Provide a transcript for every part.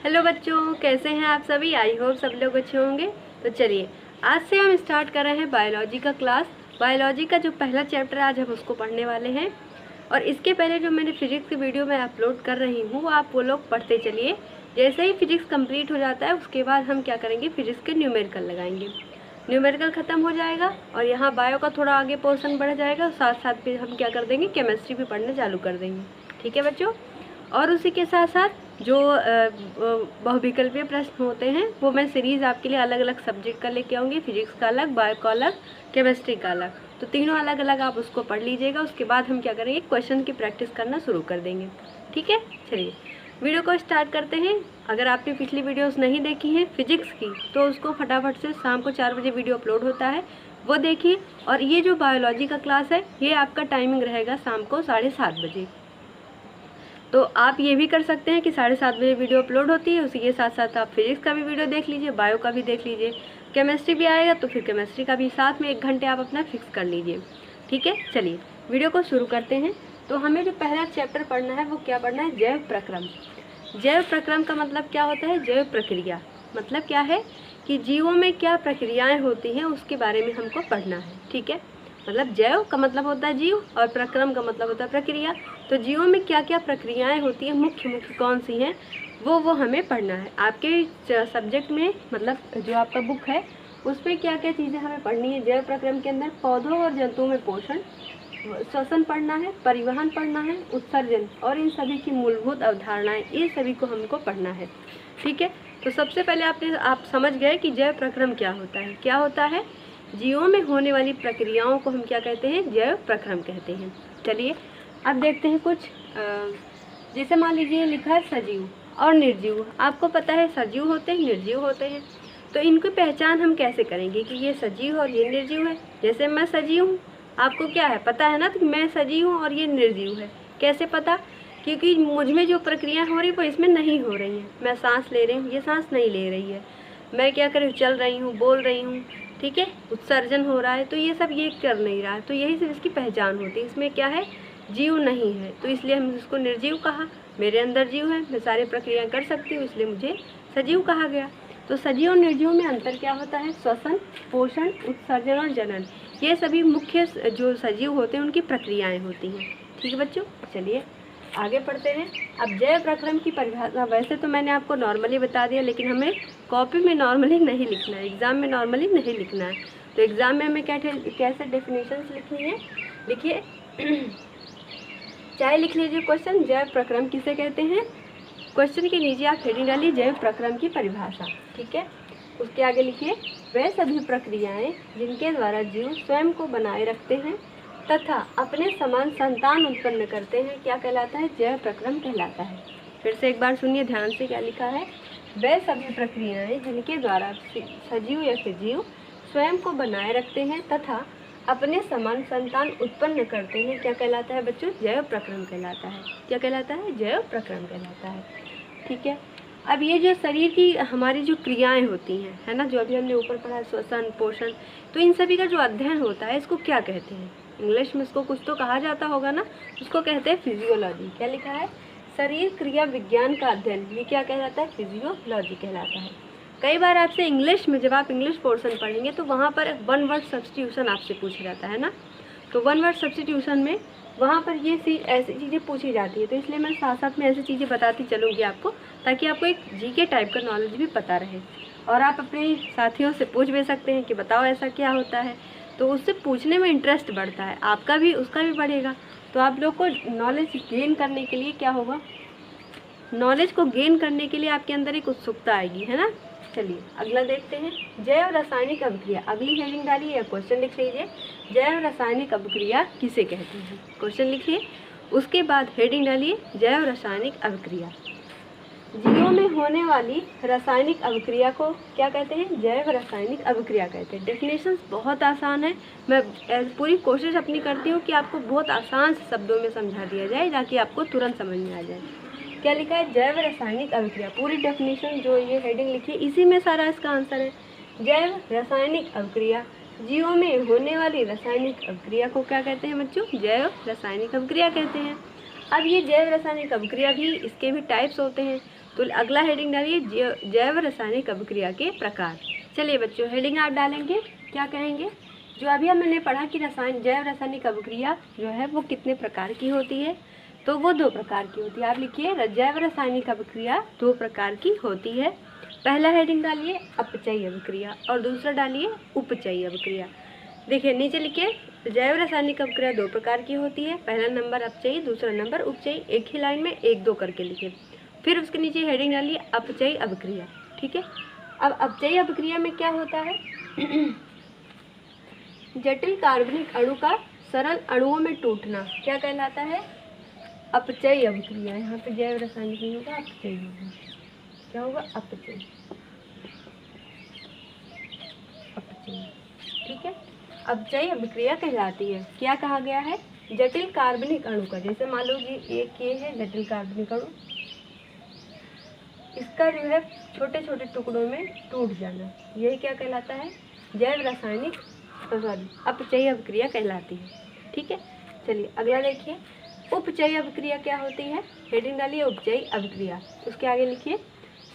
Hello बच्चों, कैसे हैं आप सभी। आई होप सब लोग अच्छे होंगे। तो चलिए आज से हम स्टार्ट कर रहे हैं बायोलॉजी का क्लास। बायोलॉजी का जो पहला चैप्टर आज हम उसको पढ़ने वाले हैं। और इसके पहले जो मैंने फिजिक्स की वीडियो में अपलोड कर रही हूँ वो आप वो लोग पढ़ते चलिए। जैसे ही फिजिक्स कंप्लीट हो जाता है उसके बाद हम क्या करेंगे, फिजिक्स के न्यूमेरिकल लगाएंगे। न्यूमेरिकल ख़त्म हो जाएगा और यहाँ बायो का थोड़ा आगे पोर्शन बढ़ जाएगा। साथ साथ फिर हम क्या कर देंगे, केमिस्ट्री भी पढ़ना चालू कर देंगे। ठीक है बच्चों। और उसी के साथ साथ जो बहुविकल्पीय प्रश्न होते हैं वो मैं सीरीज़ आपके लिए अलग अलग सब्जेक्ट का लेके आऊँगी। फिजिक्स का अलग, बायो का अलग, केमिस्ट्री का अलग। तो तीनों अलग अलग आप उसको पढ़ लीजिएगा। उसके बाद हम क्या करेंगे, क्वेश्चन की प्रैक्टिस करना शुरू कर देंगे। ठीक है, चलिए वीडियो को स्टार्ट करते हैं। अगर आपने पिछली वीडियोस नहीं देखी हैं फिजिक्स की तो उसको फटाफट से शाम को 4 बजे वीडियो अपलोड होता है, वो देखिए। और ये जो बायोलॉजी का क्लास है ये आपका टाइमिंग रहेगा शाम को 7:30 बजे। तो आप ये भी कर सकते हैं कि 7:30 बजे वीडियो अपलोड होती है, उसी के साथ साथ आप फिजिक्स का भी वीडियो देख लीजिए, बायो का भी देख लीजिए, केमिस्ट्री भी आएगा तो फिर केमिस्ट्री का भी साथ में 1 घंटे आप अपना फिक्स कर लीजिए। ठीक है, चलिए वीडियो को शुरू करते हैं। तो हमें जो पहला चैप्टर पढ़ना है वो क्या पढ़ना है, जैव प्रक्रम। जैव प्रक्रम का मतलब क्या होता है, जैव प्रक्रिया। मतलब क्या है कि जीवों में क्या प्रक्रियाएँ होती हैं उसके बारे में हमको पढ़ना है। ठीक है, मतलब जैव का मतलब होता है जीव और प्रक्रम का मतलब होता है प्रक्रिया। तो जीवों में क्या क्या प्रक्रियाएं होती हैं, मुख्य मुख्य कौन सी हैं, वो हमें पढ़ना है। आपके सब्जेक्ट में मतलब जो आपका बुक है उस पर क्या क्या चीज़ें हमें पढ़नी है। जैव प्रक्रम के अंदर पौधों और जंतुओं में पोषण, श्वसन पढ़ना है, परिवहन पढ़ना है, उत्सर्जन और इन सभी की मूलभूत अवधारणाएं, ये सभी को हमको पढ़ना है। ठीक है, तो सबसे पहले आप समझ गए कि जैव प्रक्रम क्या होता है। क्या होता है, जीवों में होने वाली प्रक्रियाओं को हम क्या कहते हैं, जैव प्रक्रम कहते हैं। चलिए अब देखते हैं कुछ। जैसे मान लीजिए लिखा है सजीव और निर्जीव। आपको पता है सजीव होते हैं, निर्जीव होते हैं। तो इनकी पहचान हम कैसे करेंगे कि ये सजीव और ये निर्जीव है। जैसे मैं सजीव हूँ, आपको क्या है पता है ना कि मैं सजीव हूँ और ये निर्जीव है। कैसे पता, क्योंकि मुझ में जो प्रक्रिया हो रही है वो इसमें नहीं हो रही है। मैं सांस ले रही हूँ, ये सांस नहीं ले रही है। मैं क्या करूँ, चल रही हूँ, बोल रही हूँ। ठीक है, उत्सर्जन हो रहा है, तो ये सब ये कर नहीं रहा है। तो यही सब इसकी पहचान होती है। इसमें क्या है, जीव नहीं है, तो इसलिए हम इसको निर्जीव कहा। मेरे अंदर जीव है, मैं सारी प्रक्रिया कर सकती हूँ, इसलिए मुझे सजीव कहा गया। तो सजीव और निर्जीव में अंतर क्या होता है, श्वसन, पोषण, उत्सर्जन और जनन, ये सभी मुख्य जो सजीव होते हैं उनकी प्रक्रियाएँ होती हैं। ठीक है बच्चों, चलिए आगे पढ़ते हैं। अब जैव प्रक्रम की परिभाषा वैसे तो मैंने आपको नॉर्मली बता दिया, लेकिन हमें कॉपी में नॉर्मली नहीं लिखना है, एग्ज़ाम में नॉर्मली नहीं लिखना है। तो एग्ज़ाम में हमें कैसे डेफिनेशंस लिखनी है, लिखिए चाहे लिख लीजिए क्वेश्चन, जैव प्रक्रम किसे कहते हैं। क्वेश्चन के नीचे आप हेडिंग डालिए जैव प्रक्रम की परिभाषा। ठीक है, उसके आगे लिखिए वह सभी प्रक्रियाएँ जिनके द्वारा जीव स्वयं को बनाए रखते हैं तथा अपने समान संतान उत्पन्न करते हैं, क्या कहलाता है, जैव प्रक्रम कहलाता है। फिर से एक बार सुनिए ध्यान से, क्या लिखा है, वे सभी प्रक्रियाएं जिनके द्वारा सजीव या सजीव स्वयं को बनाए रखते हैं तथा अपने समान संतान उत्पन्न करते हैं, क्या कहलाता है बच्चों, जैव प्रक्रम कहलाता है। क्या कहलाता है, जैव प्रक्रम कहलाता है। ठीक है, अब ये जो शरीर की हमारी जो क्रियाएं होती हैं, है ना, जो अभी हमने ऊपर पढ़ा, श्वसन, पोषण, तो इन सभी का जो अध्ययन होता है इसको क्या कहते हैं। इंग्लिश में इसको कुछ तो कहा जाता होगा ना, उसको कहते हैं फिजियोलॉजी। क्या लिखा है, शरीर क्रिया विज्ञान का अध्ययन, ये क्या कहलाता है, फिजियोलॉजी कहलाता है। कई बार आपसे इंग्लिश में जब आप इंग्लिश पोर्शन पढ़ेंगे तो वहाँ पर 1 वर्ड सब्स्टिट्यूशन आपसे पूछा जाता है ना। तो 1 वर्ड सब्स्टिट्यूशन में वहाँ पर ये ऐसी चीज़ें पूछी जाती है। तो इसलिए मैं साथ साथ में ऐसी चीज़ें बताती चलूँगी आपको, ताकि आपको एक जीके टाइप का नॉलेज भी पता रहे। और आप अपने साथियों से पूछ भी सकते हैं कि बताओ ऐसा क्या होता है, तो उससे पूछने में इंटरेस्ट बढ़ता है, आपका भी उसका भी बढ़ेगा। तो आप लोग को नॉलेज गेन करने के लिए क्या होगा, नॉलेज को गेन करने के लिए आपके अंदर एक उत्सुकता आएगी, है ना। चलिए अगला देखते हैं, जैव रासायनिक अभिक्रिया। अगली हेडिंग डालिए या क्वेश्चन लिख लीजिए, जैव रासायनिक अभिक्रिया किसे कहते हैं, क्वेश्चन लिखिए। उसके बाद हेडिंग डालिए जैव रासायनिक अभिक्रिया। जीवों में होने वाली रासायनिक अभिक्रिया को क्या कहते हैं, जैव रासायनिक अभिक्रिया कहते हैं। डेफिनेशंस बहुत आसान है, मैं पूरी कोशिश अपनी करती हूँ कि आपको बहुत आसान शब्दों में समझा दिया जाए ताकि आपको तुरंत समझ में आ जाए। क्या लिखा है, जैव रासायनिक अभिक्रिया। पूरी डेफिनेशन जो ये हेडिंग लिखी है इसी में सारा इसका आंसर है। जैव रासायनिक अभिक्रिया, जीवों में होने वाली रासायनिक अभिक्रिया को क्या कहते हैं बच्चों, जैव रासायनिक अभिक्रिया कहते हैं। अब ये जैव रासायनिक अभिक्रिया भी, इसके भी टाइप्स होते हैं। तो अगला हेडिंग डालिए जैव रासायनिक अभिक्रिया के प्रकार। चलिए बच्चों, हेडिंग आप डालेंगे, क्या कहेंगे, जो अभी हमने पढ़ा कि जैव रासायनिक अभिक्रिया जो है वो कितने प्रकार की होती है, तो वो 2 प्रकार की होती है। आप लिखिए जैव रासायनिक अभिक्रिया 2 प्रकार की होती है। पहला हेडिंग डालिए अपचयी अभिक्रिया और दूसरा डालिए उपचयी अभिक्रिया। देखिए नीचे लिखिए जैव रासायनिक अभिक्रिया 2 प्रकार की होती है, पहला नंबर अपचयी, दूसरा नंबर उपचयी। एक ही लाइन में 1-2 करके लिखिए। फिर उसके नीचे हेडिंग डालिए अपचयी अभिक्रिया। ठीक है, अब अपचयी अभिक्रिया में क्या होता है जटिल कार्बनिक अणु का सरल अणुओं में टूटना क्या कहलाता है, अपचयी अभिक्रिया। यहाँ पे जैव रासायनिक नहीं होगा, अपचयी होगा। क्या होगा, अपचयी। ठीक है, अपचयी अभिक्रिया कहलाती है। क्या कहा गया है, जटिल कार्बनिक अणु का, जैसे मान लो एक ये है जटिल कार्बनिक अणु, इसका जो है छोटे छोटे टुकड़ों में टूट जाना, यही क्या कहलाता है, जैव रासायनिक अपचयी अभिक्रिया कहलाती है। ठीक है, चलिए अगला देखिए उपचयी अभिक्रिया क्या होती है। हेडिंग डालिए उपचयी अभिक्रिया, उसके आगे लिखिए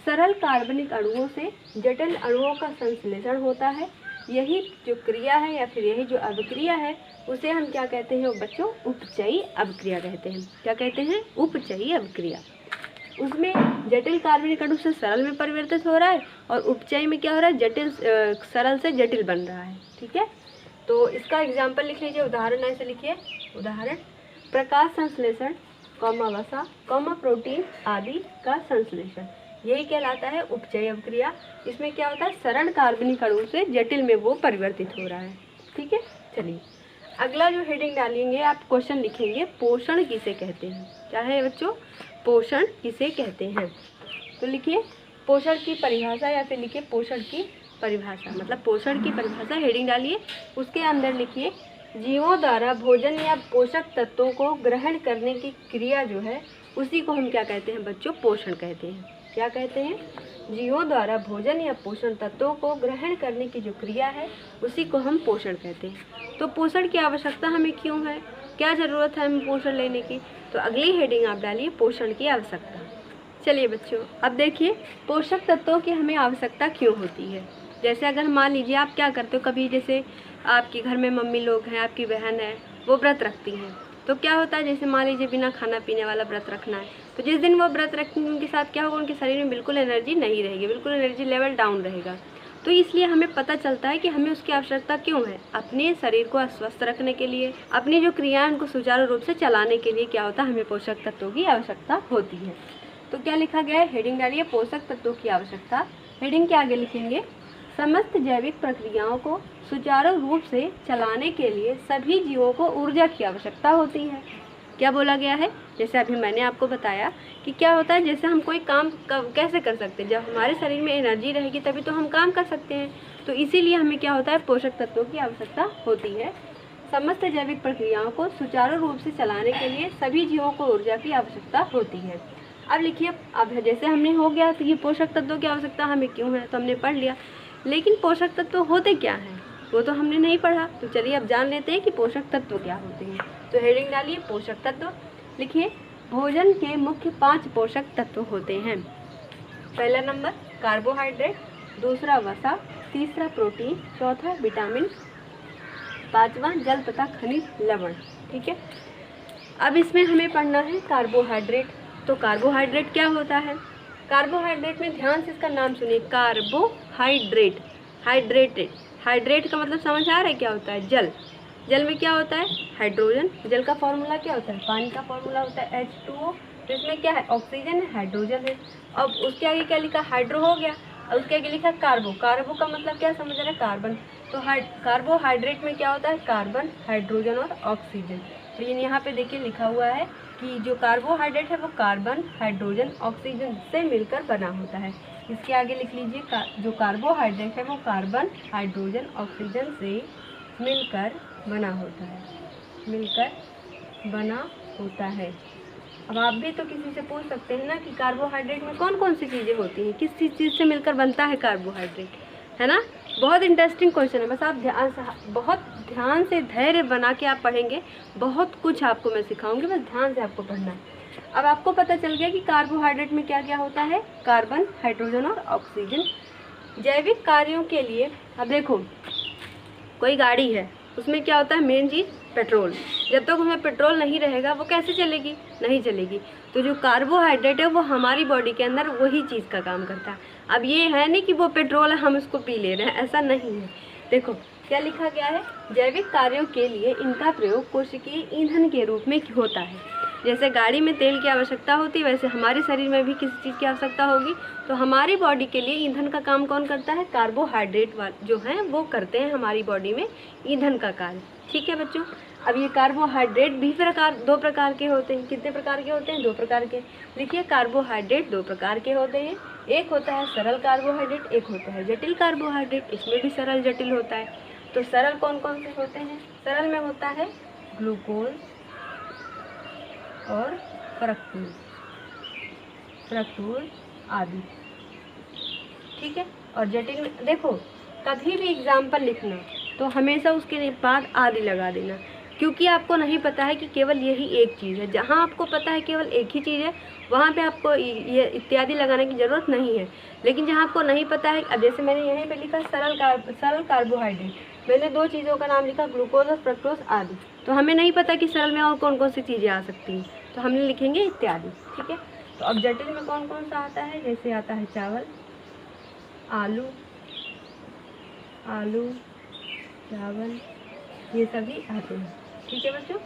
सरल कार्बनिक अणुओं से जटिल अणुओं का संश्लेषण होता है। यही जो क्रिया है या फिर यही जो अभिक्रिया है उसे हम क्या कहते हैं बच्चों, उपचयी अभिक्रिया कहते हैं। क्या कहते हैं, उपचयी अभिक्रिया। उसमें जटिल कार्बनिक अणु से सरल में परिवर्तित हो रहा है और उपचयी में क्या हो रहा है, जटिल सरल से जटिल बन रहा है। ठीक है, तो इसका एग्जाम्पल लिख लीजिए, उदाहरण ऐसे लिखिए, उदाहरण प्रकाश संश्लेषण, वसा, प्रोटीन आदि का संश्लेषण, यही कहलाता है उपचयी अभिक्रिया। इसमें क्या होता है, सरल कार्बनिक अणु से जटिल में वो परिवर्तित हो रहा है। ठीक है, चलिए अगला जो हेडिंग डालेंगे आप क्वेश्चन लिखेंगे पोषण किसे कहते हैं। क्या है बच्चों, पोषण किसे कहते हैं। तो लिखिए पोषण की परिभाषा या फिर लिखिए पोषण की परिभाषा, मतलब पोषण की परिभाषा हेडिंग डालिए, उसके अंदर लिखिए जीवों द्वारा भोजन या पोषक तत्वों को ग्रहण करने की क्रिया जो है उसी को हम क्या कहते हैं बच्चों, पोषण कहते हैं। क्या कहते हैं, जीवों द्वारा भोजन या पोषण तत्वों को ग्रहण करने की जो क्रिया है उसी को हम पोषण कहते हैं। तो पोषण की आवश्यकता हमें क्यों है, क्या ज़रूरत है हमें पोषण लेने की, तो अगली हेडिंग आप डालिए पोषण की आवश्यकता। चलिए बच्चों अब देखिए पोषक तत्वों की हमें आवश्यकता क्यों होती है। जैसे अगर मान लीजिए आप क्या करते हो, कभी जैसे आपके घर में मम्मी लोग हैं, आपकी बहन है, वो व्रत रखती हैं, तो क्या होता है जैसे मान लीजिए बिना खाना पीने वाला व्रत रखना है, तो जिस दिन वो व्रत रखेंगे उनके साथ क्या होगा, उनके शरीर में बिल्कुल एनर्जी नहीं रहेगी, बिल्कुल एनर्जी लेवल डाउन रहेगा। तो इसलिए हमें पता चलता है कि हमें उसकी आवश्यकता क्यों है, अपने शरीर को स्वस्थ रखने के लिए, अपनी जो क्रियाएं उनको सुचारू रूप से चलाने के लिए क्या होता है, हमें पोषक तत्वों की आवश्यकता होती है। तो क्या लिखा गया है, हेडिंग डालिए पोषक तत्वों की आवश्यकता। हेडिंग के आगे लिखेंगे समस्त जैविक प्रक्रियाओं को सुचारू रूप से चलाने के लिए सभी जीवों को ऊर्जा की आवश्यकता होती है। क्या बोला गया है, जैसे अभी मैंने आपको बताया कि क्या होता है, जैसे हम कोई काम कैसे कर सकते हैं, जब हमारे शरीर में एनर्जी रहेगी तभी तो हम काम कर सकते हैं। तो इसीलिए हमें क्या होता है, पोषक तत्वों की आवश्यकता होती है। समस्त जैविक प्रक्रियाओं को सुचारू रूप से चलाने के लिए सभी जीवों को ऊर्जा की आवश्यकता होती है। अब लिखिए, अब जैसे हमने हो गया तो ये पोषक तत्वों की आवश्यकता हमें क्यों है तो हमने पढ़ लिया, लेकिन पोषक तत्व होते क्या हैं वो तो हमने नहीं पढ़ा। तो चलिए अब जान लेते हैं कि पोषक तत्व क्या होते हैं। तो हेडिंग डालिए पोषक तत्व। लिखिए भोजन के मुख्य 5 पोषक तत्व होते हैं। पहला नंबर कार्बोहाइड्रेट, दूसरा वसा, तीसरा प्रोटीन, चौथा विटामिन, पांचवा जल तथा खनिज लवण। ठीक है, अब इसमें हमें पढ़ना है कार्बोहाइड्रेट। तो कार्बोहाइड्रेट क्या होता है, कार्बोहाइड्रेट में ध्यान से इसका नाम सुनिए, कार्बोहाइड्रेट, हाइड्रेटेड, हाइड्रेट का मतलब समझ आ रहा है क्या होता है, जल, जल में क्या होता है हाइड्रोजन, जल का फॉर्मूला क्या होता है, पानी का फॉर्मूला होता है H2O, तो इसमें क्या है ऑक्सीजन है, हाइड्रोजन है। अब उसके आगे क्या लिखा, हाइड्रो हो गया, और उसके आगे लिखा कार्बो, कार्बो का मतलब क्या समझ रहे हैं, कार्बन। तो कार्बोहाइड्रेट में क्या होता है, कार्बन, हाइड्रोजन और ऑक्सीजन। तो यहाँ पे देखिए लिखा हुआ है कि जो कार्बोहाइड्रेट है वो कार्बन, हाइड्रोजन, ऑक्सीजन से मिलकर बना होता है। इसके आगे लिख लीजिए जो कार्बोहाइड्रेट है वो कार्बन, हाइड्रोजन, ऑक्सीजन से मिलकर बना होता है, मिलकर बना होता है। अब आप भी तो किसी से पूछ सकते हैं ना कि कार्बोहाइड्रेट में कौन कौन सी चीज़ें होती हैं, किस चीज़ से मिलकर बनता है कार्बोहाइड्रेट, है ना। बहुत इंटरेस्टिंग क्वेश्चन है, बस आप बहुत ध्यान से धैर्य बना के आप पढ़ेंगे, बहुत कुछ आपको मैं सिखाऊंगी, बस ध्यान से आपको पढ़ना है। अब आपको पता चल गया कि कार्बोहाइड्रेट में क्या क्या होता है, कार्बन, हाइड्रोजन और ऑक्सीजन। जैविक कार्यों के लिए अब देखो, कोई गाड़ी है, उसमें क्या होता है मेन चीज़, पेट्रोल। जब तक उसमें पेट्रोल नहीं रहेगा वो कैसे चलेगी, नहीं चलेगी। तो जो कार्बोहाइड्रेट है वो हमारी बॉडी के अंदर वही चीज़ का काम करता है। अब ये है नहीं कि वो पेट्रोल है हम उसको पी ले रहे हैं, ऐसा नहीं है। देखो क्या लिखा गया है, जैविक कार्यों के लिए इनका प्रयोग कोशिकीय ईंधन के रूप में होता है। जैसे गाड़ी में तेल की आवश्यकता होती है, वैसे हमारे शरीर में भी किसी चीज़ की आवश्यकता होगी। तो हमारी बॉडी के लिए ईंधन का काम कौन करता है, कार्बोहाइड्रेट जो हैं वो करते हैं हमारी बॉडी में ईंधन का कार्य। ठीक है बच्चों। अब ये कार्बोहाइड्रेट भी दो प्रकार के होते हैं। कितने प्रकार के होते हैं, 2 प्रकार के। देखिए कार्बोहाइड्रेट 2 प्रकार के होते हैं। एक होता है सरल कार्बोहाइड्रेट, एक होता है जटिल कार्बोहाइड्रेट। इसमें भी सरल जटिल होता है। तो सरल कौन कौन से होते हैं, सरल में होता है ग्लूकोज और फ्रक्टोज आदि। ठीक है। और जटिल में देखो, कभी भी एग्जाम्पल लिखना तो हमेशा उसके बाद आदि लगा देना, क्योंकि आपको नहीं पता है कि केवल यही एक चीज़ है। जहाँ आपको पता है केवल एक ही चीज़ है, वहाँ पे आपको ये इत्यादि लगाने की ज़रूरत नहीं है। लेकिन जहाँ आपको नहीं पता है, अब जैसे मैंने यहीं पे लिखा सरल कार्बोहाइड्रेट, मैंने 2 चीज़ों का नाम लिखा, ग्लूकोज और फ्रक्टोज आदि। तो हमें नहीं पता कि सरल में और कौन कौन सी चीज़ें आ सकती हैं, तो हमने लिखेंगे इत्यादि। ठीक है। तो अब जटिल में कौन कौन सा आता है, जैसे आता है चावल, आलू, चावल, ये सभी आते हैं। ठीक है बच्चों।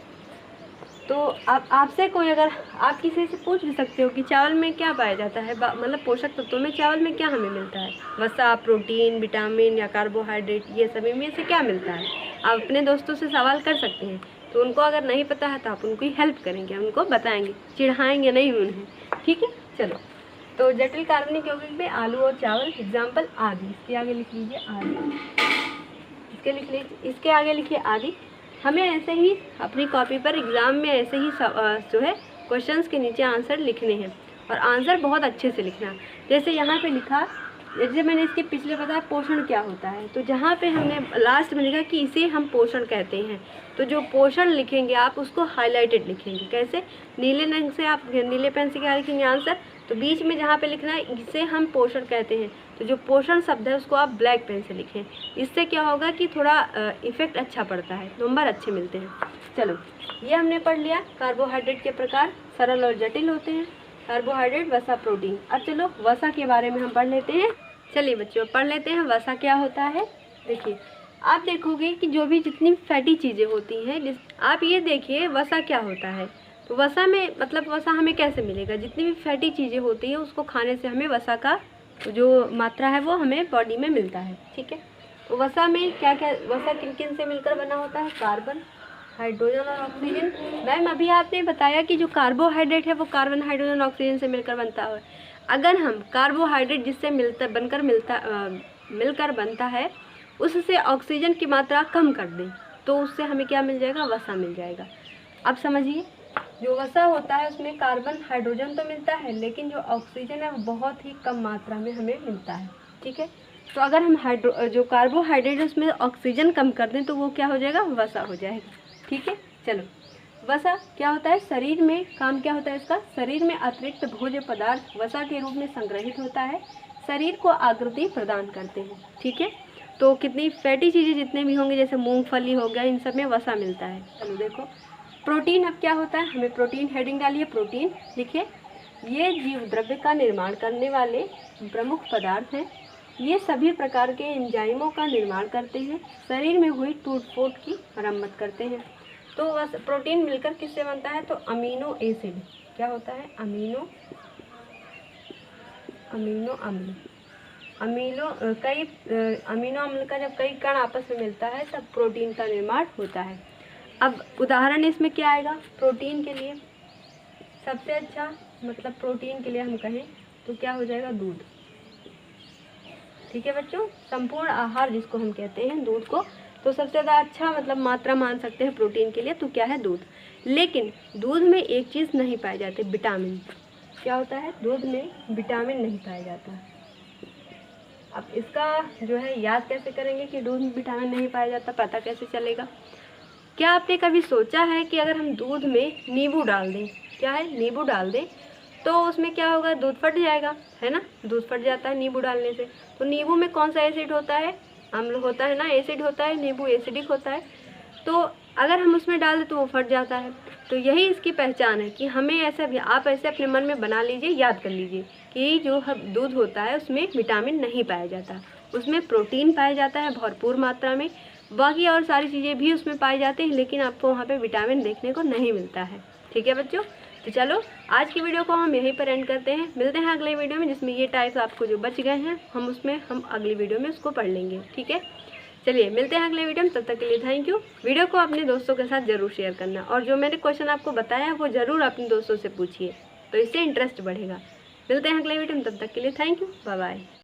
तो अब आपसे कोई, अगर आप किसी से पूछ भी सकते हो कि चावल में क्या पाया जाता है, मतलब पोषक तत्वों में चावल में क्या हमें मिलता है, वसा, प्रोटीन, विटामिन या कार्बोहाइड्रेट, ये सभी में से क्या मिलता है। आप अपने दोस्तों से सवाल कर सकते हैं। तो उनको अगर नहीं पता है तो आप उनको हेल्प करेंगे, उनको बताएंगे, चिढ़ाएंगे नहीं उन्हें। ठीक है। चलो, तो जटिल कार्बनिक यौगिक में आलू और चावल, एग्जाम्पल आदि। इसके आगे लिख लीजिए आदि, इसके आगे लिखिए आदि। हमें ऐसे ही अपनी कॉपी पर एग्ज़ाम में ऐसे ही जो है क्वेश्चंस के नीचे आंसर लिखने हैं, और आंसर बहुत अच्छे से लिखना। जैसे यहाँ पे लिखा, जैसे मैंने इसके पिछले बताया पोषण क्या होता है, तो जहाँ पे हमने लास्ट में लिखा कि इसे हम पोषण कहते हैं, तो जो पोषण लिखेंगे आप उसको हाईलाइटेड लिखेंगे। कैसे, नीले रंग से आप नीले पेन से क्या लिखेंगे आंसर, तो बीच में जहाँ पे लिखना है इसे हम पोषण कहते हैं, तो जो पोषण शब्द है उसको आप ब्लैक पेन से लिखें। इससे क्या होगा कि थोड़ा इफेक्ट अच्छा पड़ता है, नंबर अच्छे मिलते हैं। चलो, ये हमने पढ़ लिया कार्बोहाइड्रेट के प्रकार, सरल और जटिल होते हैं। कार्बोहाइड्रेट, वसा, प्रोटीन। अब चलो वसा के बारे में हम पढ़ लेते हैं। चलिए बच्चों पढ़ लेते हैं वसा क्या होता है। देखिए, आप देखोगे कि जो भी जितनी फैटी चीज़ें होती हैं, आप ये देखिए वसा क्या होता है। तो वसा में मतलब वसा हमें कैसे मिलेगा, जितनी भी फैटी चीज़ें होती हैं उसको खाने से हमें वसा का जो मात्रा है वो हमें बॉडी में मिलता है। ठीक है। तो वसा में क्या क्या, वसा किन किन से मिलकर बना होता है, कार्बन, हाइड्रोजन और ऑक्सीजन। मैम अभी आपने बताया कि जो कार्बोहाइड्रेट है वो कार्बन, हाइड्रोजन, ऑक्सीजन से मिलकर बनता है। अगर हम कार्बोहाइड्रेट जिससे मिलकर बनता है उससे ऑक्सीजन की मात्रा कम कर दें तो उससे हमें क्या मिल जाएगा, वसा मिल जाएगा। अब समझिए, जो वसा होता है उसमें कार्बन, हाइड्रोजन तो मिलता है, लेकिन जो ऑक्सीजन है वो बहुत ही कम मात्रा में हमें मिलता है। ठीक है। तो अगर हम जो कार्बोहाइड्रेट है उसमें ऑक्सीजन कम कर दें तो वो क्या हो जाएगा, वसा हो जाएगा। ठीक है। चलो, वसा क्या होता है, शरीर में काम क्या होता है इसका, शरीर में अतिरिक्त भोज्य पदार्थ वसा के रूप में संग्रहित होता है, शरीर को आकृति प्रदान करते हैं। ठीक है। तो कितनी फैटी चीज़ें जितने भी होंगे, जैसे मूंगफली हो गया, इन सब में वसा मिलता है। चलो देखो, प्रोटीन अब क्या होता है, हमें प्रोटीन हेडिंग डालिए, प्रोटीन लिखिए। ये जीव द्रव्य का निर्माण करने वाले प्रमुख पदार्थ हैं। ये सभी प्रकार के एंजाइमों का निर्माण करते हैं, शरीर में हुई टूट फूट की मरम्मत करते हैं। तो बस प्रोटीन मिलकर किससे बनता है, तो अमीनो एसिड क्या होता है, अमीनो अम्ल का जब कई कण आपस में मिलता है तब प्रोटीन का निर्माण होता है। अब उदाहरण इसमें क्या आएगा, प्रोटीन के लिए सबसे अच्छा, मतलब प्रोटीन के लिए हम कहें तो क्या हो जाएगा, दूध। ठीक है बच्चों, संपूर्ण आहार जिसको हम कहते हैं दूध को, तो सबसे ज़्यादा अच्छा मतलब मात्रा मान सकते हैं प्रोटीन के लिए, तो क्या है, दूध। लेकिन दूध में एक चीज़ नहीं पाई जाती, विटामिन। क्या होता है, दूध में विटामिन नहीं पाया जाता। अब इसका जो है याद कैसे करेंगे कि दूध में विटामिन नहीं पाया जाता, पता कैसे चलेगा। क्या आपने कभी सोचा है कि अगर हम दूध में नींबू डाल दें, क्या है, नींबू डाल दें, तो उसमें क्या होगा, दूध फट जाएगा, है ना, दूध फट जाता है नींबू डालने से। तो नींबू में कौन सा एसिड होता है, अम्ल होता है ना, एसिड होता है, नींबू एसिडिक होता है। तो अगर हम उसमें डाल दें तो वो फट जाता है। तो यही इसकी पहचान है कि हमें ऐसा भी, आप ऐसे अपने मन में बना लीजिए, याद कर लीजिए कि जो दूध होता है उसमें विटामिन नहीं पाया जाता, उसमें प्रोटीन पाया जाता है भरपूर मात्रा में, बाकी और सारी चीज़ें भी उसमें पाई जाती हैं, लेकिन आपको वहाँ पे विटामिन देखने को नहीं मिलता है। ठीक है बच्चों, तो चलो आज की वीडियो को हम यहीं पर एंड करते हैं। मिलते हैं अगले वीडियो में, जिसमें ये टाइप्स आपको जो बच गए हैं हम अगली वीडियो में उसको पढ़ लेंगे। ठीक है, चलिए मिलते हैं अगले वीडियो में, तब तक के लिए थैंक यू। वीडियो को अपने दोस्तों के साथ ज़रूर शेयर करना, और जो मैंने क्वेश्चन आपको बताया वो ज़रूर अपने दोस्तों से पूछिए, तो इससे इंटरेस्ट बढ़ेगा। मिलते हैं अगले वीडियो में, तब तक के लिए थैंक यू, बाय बाय।